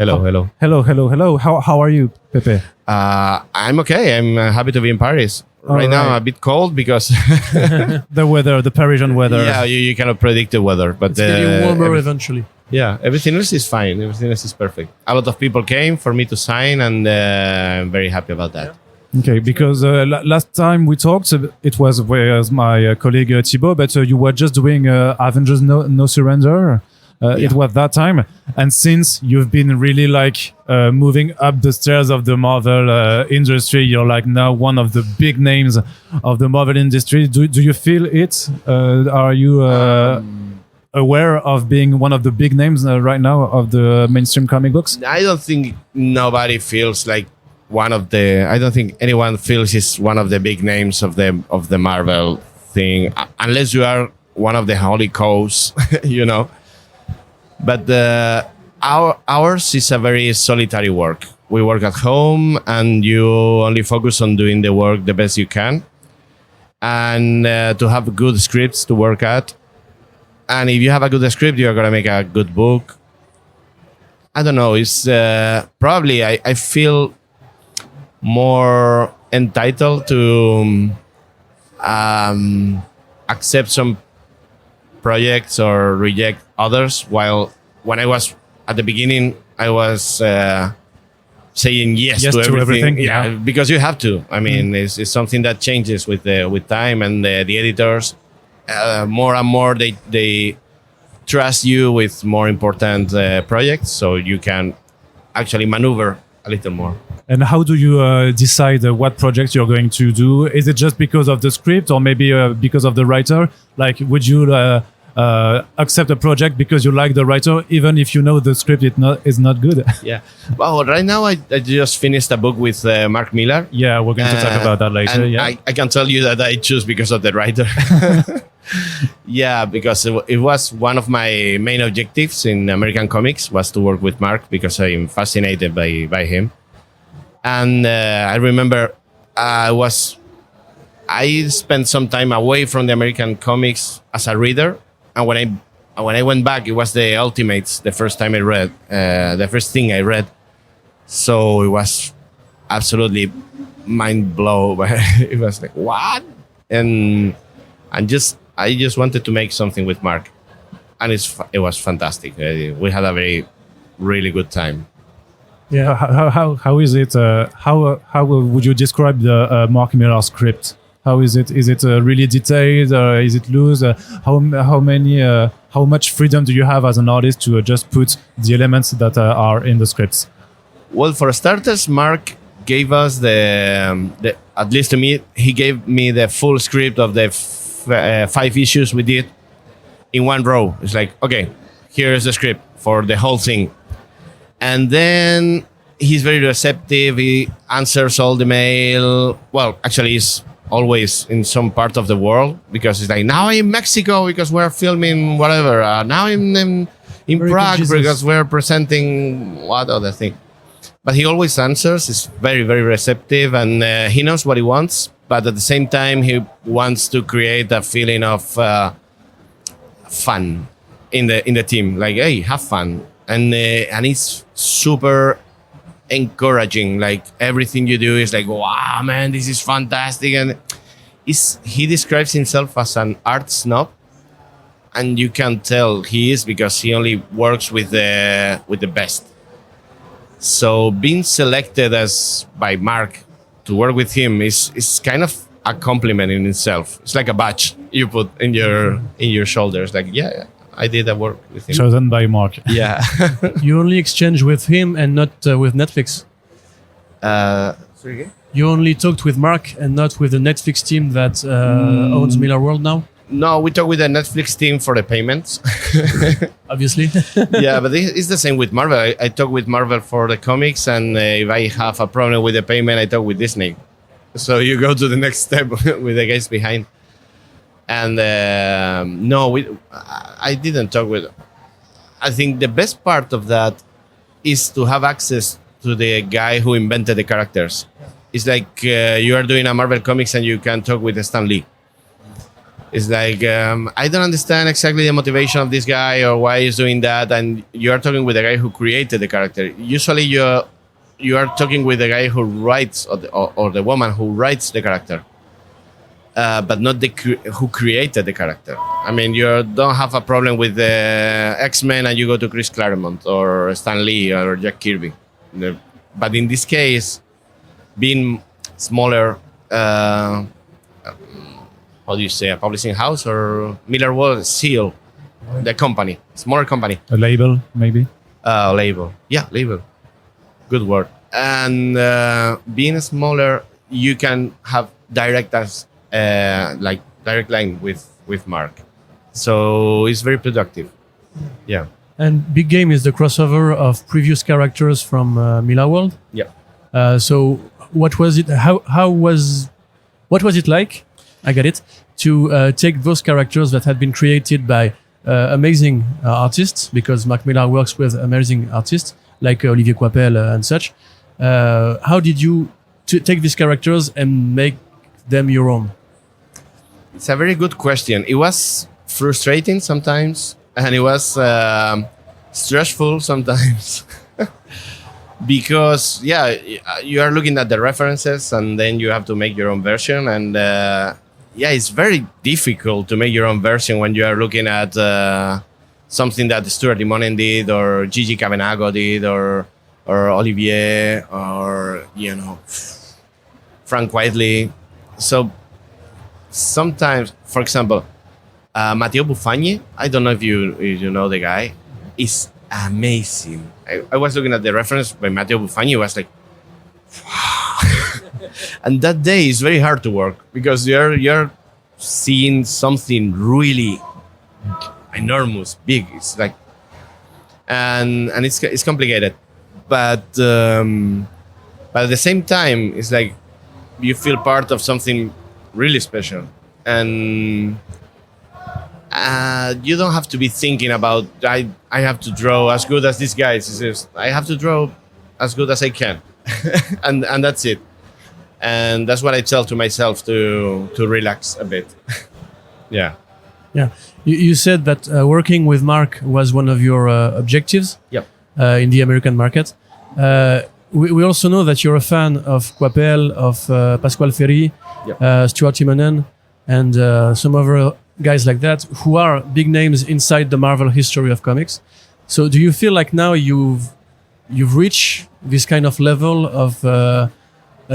Hello. How are you, Pepe? I'm okay. I'm happy to be in Paris. Right now, I'm a bit cold because The weather, the Parisian weather. yeah, you cannot predict the weather. But It's getting warmer eventually. yeah, everything else is fine. Everything else is perfect. A lot of people came for me to sign, and I'm very happy about that. Okay, because last time we talked, it was with my colleague Thibaut, but you were just doing Avengers No Surrender. It was that time, and since you've been really like moving up the stairs of the Marvel industry, you're like now one of the big names of the Marvel industry. Do you feel it? Are you aware of being one of the big names right now of the mainstream comic books? I don't think nobody feels like one of the. I don't think anyone feels he's one of the big names of the Marvel thing, unless you are one of the holy cows, you know. But ours is a very solitary work. We work at home, and you only focus on doing the work the best you can, and to have good scripts to work at. And if you have a good script, you're gonna make a good book. I don't know. It's probably I feel more entitled to accept some projects or reject others, while when I was at the beginning, I was saying yes to everything. Yeah, because you have to. I mean, it's something that changes with time, and the editors more and more they trust you with more important projects, so you can actually maneuver a little more. And how do you decide what projects you're going to do? Is it just because of the script, or maybe because of the writer? Like, would you accept a project because you like the writer, even if you know the script is not good? Yeah. Well, right now I just finished a book with Mark Millar. Yeah, we're going to talk about that later. And Yeah. I can tell you that I choose because of the writer. Yeah, because it was one of my main objectives in American comics was to work with Mark, because I'm fascinated by him. And I remember I spent some time away from the American comics as a reader, and when I went back, it was the Ultimates, the first time I read, the first thing I read. So it was absolutely mind blown. It was like, what? And I just wanted to make something with Mark, and it was fantastic. We had a really good time. Yeah. How is it? How would you describe the Mark Millar script? How is it? Is it really detailed? Is it loose? How much freedom do you have as an artist to just put the elements that are in the scripts? Well, for starters, Mark gave us the at least to me, he gave me the full script of the 5 issues we did in one row. It's like, okay, here's the script for the whole thing. And then he's very receptive. He answers all the mail. Well, actually, he's always in some part of the world, because it's like, now I'm in Mexico because we're filming whatever. Now I'm in Prague because we're presenting what other thing. But he always answers. He's very, very receptive, and he knows what he wants. But at the same time, he wants to create a feeling of fun in the team. Like, hey, have fun. And it's super encouraging. Like, everything you do is like, wow, man, this is fantastic. And he describes himself as an art snob, and you can tell he is, because he only works with the best. So being selected by Mark to work with him is kind of a compliment in itself. It's like a badge you put in your shoulders. Like, yeah, I did that work with him. Chosen by Mark. Yeah. You only exchange with him and not with Netflix. Sorry again? You only talked with Mark and not with the Netflix team that owns Miller World now? No, we talk with the Netflix team for the payments. Obviously. Yeah, but it's the same with Marvel. I talk with Marvel for the comics, and if I have a problem with the payment, I talk with Disney. So you go to the next step with the guys behind. And no, I didn't talk with. I think the best part of that is to have access to the guy who invented the characters. It's like you are doing a Marvel comics and you can talk with Stan Lee. It's like I don't understand exactly the motivation of this guy or why he's doing that, and you are talking with the guy who created the character. Usually, you are talking with the guy who writes or the woman who writes the character, but not who created the character. I mean, you don't have a problem with the X-Men and you go to Chris Claremont or Stan Lee or Jack Kirby. But in this case, being smaller, how do you say, a publishing house or Miller Wall Seal, the company, smaller company. A label, maybe. Label. Yeah, label. Good word. And being smaller, you can have direct line with Mark. So it's very productive. Yeah. And Big Game is the crossover of previous characters from Mila World. Yeah. So what was it? What was it like? I get it. To take those characters that had been created by amazing artists, because Mark Millar works with amazing artists like Olivier Coipel and such. How did you take these characters and make them your own? It's a very good question. It was frustrating sometimes, and it was stressful sometimes. Because, yeah, you are looking at the references and then you have to make your own version. And, yeah, it's very difficult to make your own version when you are looking at something that Stuart Immonen did or Gigi Cavenago did or Olivier or, Frank Whiteley. So sometimes, for example, Matteo Buffagni, I don't know if you know the guy, is amazing. I was looking at the reference by Matteo Buffagni. I was like, wow. And that day is very hard to work because you're seeing something really enormous, big. It's like, and it's complicated, but at the same time, it's like you feel part of something really special, and you don't have to be thinking about I have to draw as good as these guys. It's just, I have to draw as good as I can, and that's it. And that's what I tell to myself to relax a bit. Yeah. Yeah. You said that working with Mark was one of your objectives. Yep. In the American market. We also know that you're a fan of Coipel, of Pasquale Ferry, Yep. Stuart Immonen, and some other guys like that who are big names inside the Marvel history of comics. So do you feel like now you've reached this kind of level of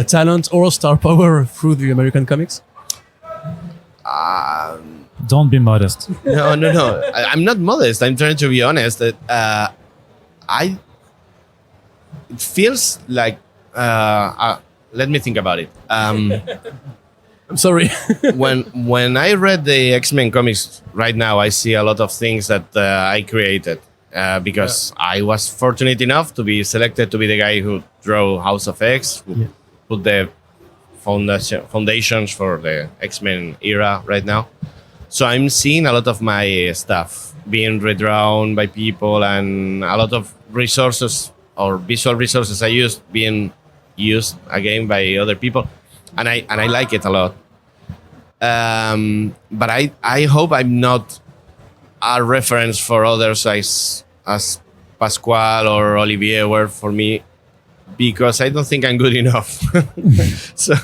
talent or star power through the American comics? Don't be modest. No. I'm not modest. I'm trying to be honest. That it feels like. Let me think about it. I'm sorry. when I read the X-Men comics right now, I see a lot of things that I created because I was fortunate enough to be selected to be the guy who drew House of X, who put the foundations for the X-Men era right now. So I'm seeing a lot of my stuff being redrawn by people, and a lot of resources or visual resources I used being used again by other people, and I like it a lot. But I hope I'm not a reference for others as Pasquale or Olivier were for me, because I don't think I'm good enough. So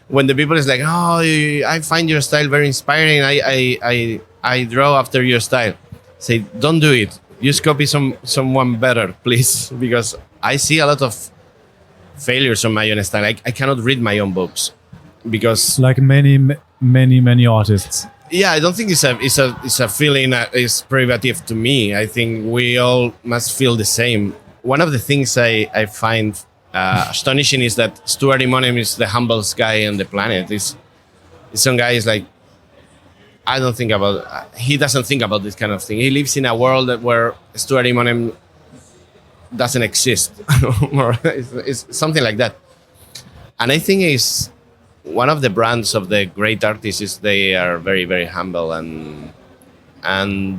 when the people is like, oh, I find your style very inspiring, I draw after your style, say, don't do it. Just copy someone better, please, because I see a lot of failures on my own style. I cannot read my own books because, Like many artists. yeah, I don't think it's a feeling that is privative to me. I think we all must feel the same. One of the things I find astonishing is that Stuart Immonen is the humblest guy on the planet. Is some guy is like, he doesn't think about this kind of thing. He lives in a world where Stuart Immonen doesn't exist, or it's something like that. And I think is one of the brands of the great artists is they are very, very humble, and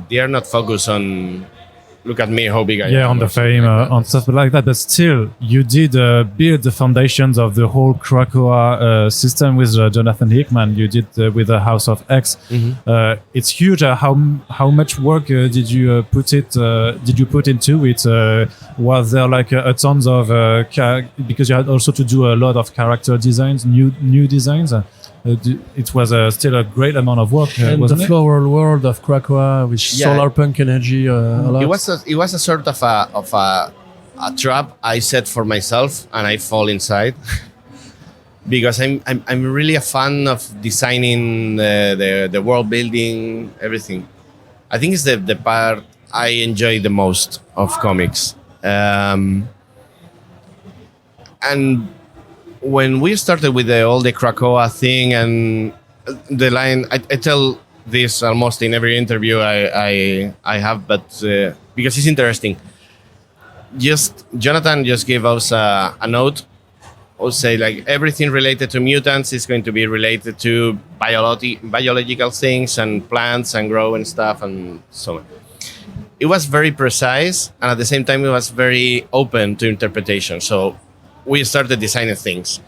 they are not focused on look at me, how big I am. Yeah, on the or something fame like that. and stuff like that. But still, you did build the foundations of the whole Krakoa system with Jonathan Hickman. You did with the House of X. It's huge. How much work did you put into it? Was there like a tons of because you had also to do a lot of character designs, new designs. It was still a great amount of work, And wasn't the it? floral world of Krakoa with Yeah. solar punk energy a lot. It was a sort of a trap I set for myself, and I fall inside because I'm really a fan of designing the world building, everything. I think it's the part I enjoy the most of comics. And when we started with all the Krakoa thing and the line, I tell this almost in every interview I have, but because it's interesting. Jonathan just gave us a note, or say like everything related to mutants is going to be related to biological things and plants and grow and stuff and so on. It was very precise, and at the same time it was very open to interpretation. So we started designing things,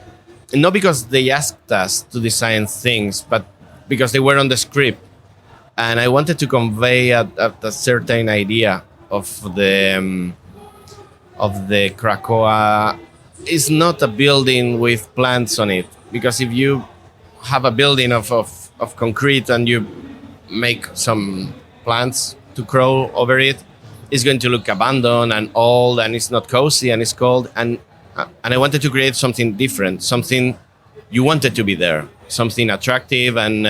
and not because they asked us to design things, but because they were on the script, and I wanted to convey a certain idea of the Krakoa. It's not a building with plants on it, because if you have a building of concrete and you make some plants to grow over it, it's going to look abandoned and old, and it's not cozy, and it's cold. And I wanted to create something different, something you wanted to be there, something attractive and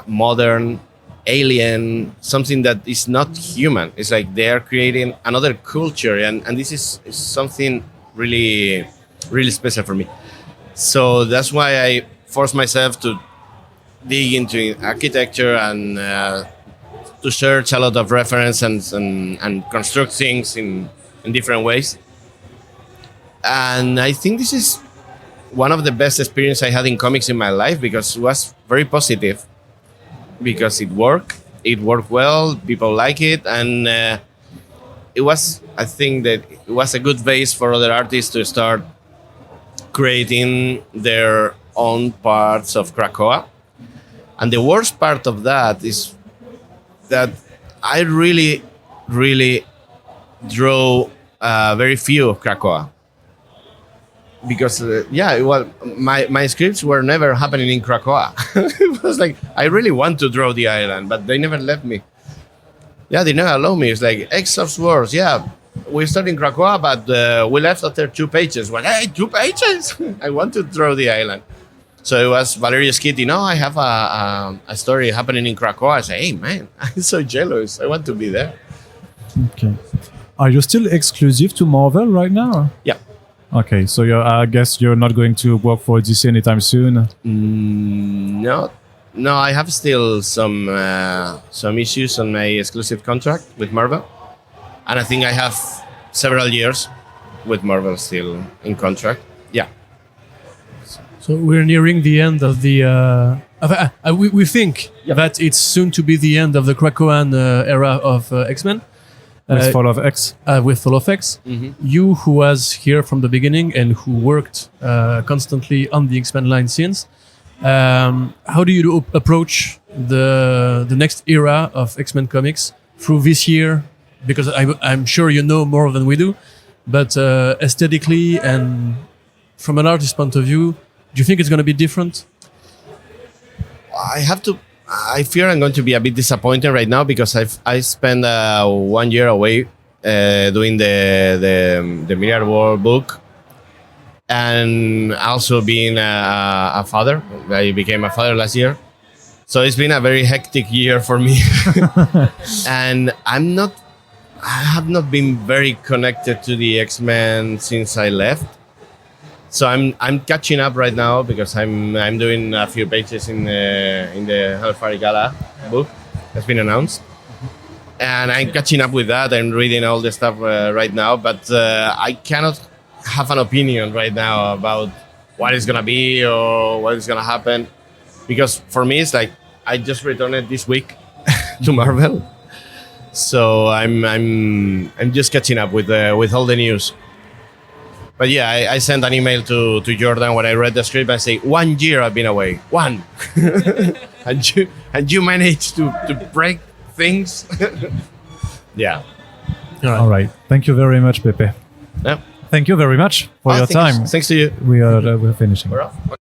modern, alien, something that is not human. It's like they are creating another culture, and this is something really, really special for me. So that's why I forced myself to dig into architecture and to search a lot of reference and construct things in different ways. And I think this is one of the best experiences I had in comics in my life, because it was very positive, because it worked well, people like it, and it was, I think that it was a good base for other artists to start creating their own parts of Krakoa. And the worst part of that is that I really, really draw very few of Krakoa. Because my scripts were never happening in Krakoa. It was like I really want to draw the island, but they never let me. Yeah, they never allow me. It's like X of Swords. Yeah, we started in Krakoa, but we left after 2 pages. Well, hey, 2 pages! I want to draw the island. So it was Valerius Kitty. No, I have a story happening in Krakoa. I say, hey man, I'm so jealous. I want to be there. Okay. Are you still exclusive to Marvel right now? Yeah. Okay, so I guess you're not going to work for DC anytime soon. No. I have still some issues on my exclusive contract with Marvel, and I think I have several years with Marvel still in contract. Yeah. So we're nearing the end of the. We think that it's soon to be the end of the Krakoan era of X-Men. With Fall of X. With Fall of X. Mm-hmm. You, who was here from the beginning and who worked constantly on the X-Men line since, how do you approach the next era of X-Men comics through this year? Because I'm sure you know more than we do, but aesthetically and from an artist point of view, do you think it's going to be different? I fear I'm going to be a bit disappointed right now, because I spent 1 year away doing the Mirror World book, and also being a father. I became a father last year, so it's been a very hectic year for me. And I have not been very connected to the X-Men since I left. So I'm catching up right now, because I'm doing a few pages in the Hellfire Gala book that's been announced, and I'm catching up with that. I'm reading all the stuff right now, but I cannot have an opinion right now about what it's gonna be or what is gonna happen, because for me it's like I just returned this week to Marvel, So I'm just catching up with all the news. But yeah, I sent an email to Jordan when I read the script. I say 1 year I've been away. 1. and you managed to break things. Yeah. All right. Thank you very much, Pepe. Yeah. Thank you very much for your time. Thanks to you. We're finishing. We're off.